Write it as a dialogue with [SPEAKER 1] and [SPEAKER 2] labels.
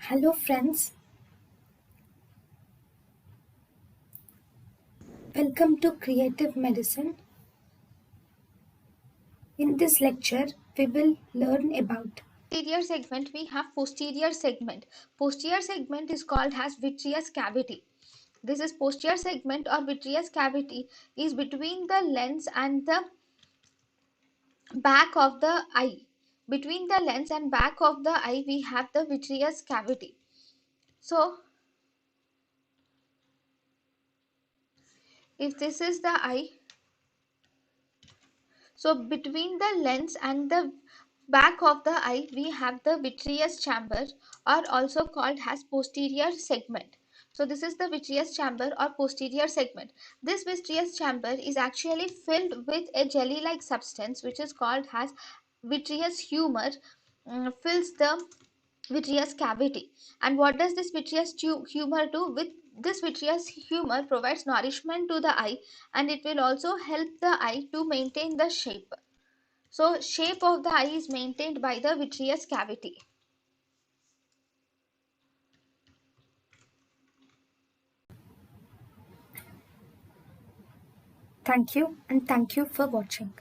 [SPEAKER 1] Hello friends, welcome to Creative Medicine. In this lecture, we will learn about
[SPEAKER 2] Anterior segment, we have posterior segment. Posterior segment is called as vitreous cavity. This is posterior segment or vitreous cavity is between the lens and the back of the eye. Between the lens and back of the eye, we have the vitreous cavity. So, if this is the eye, so between the lens and the back of the eye, we have the vitreous chamber or also called as posterior segment. So this is the vitreous chamber or posterior segment. This vitreous chamber is actually filled with a jelly-like substance which is called as vitreous humor, fills the vitreous cavity. And what does this vitreous humor do? With this vitreous humor provides nourishment to the eye, and it will also help the eye to maintain the shape. So shape of the eye is maintained by the vitreous cavity.
[SPEAKER 1] thank you and thank you for watching.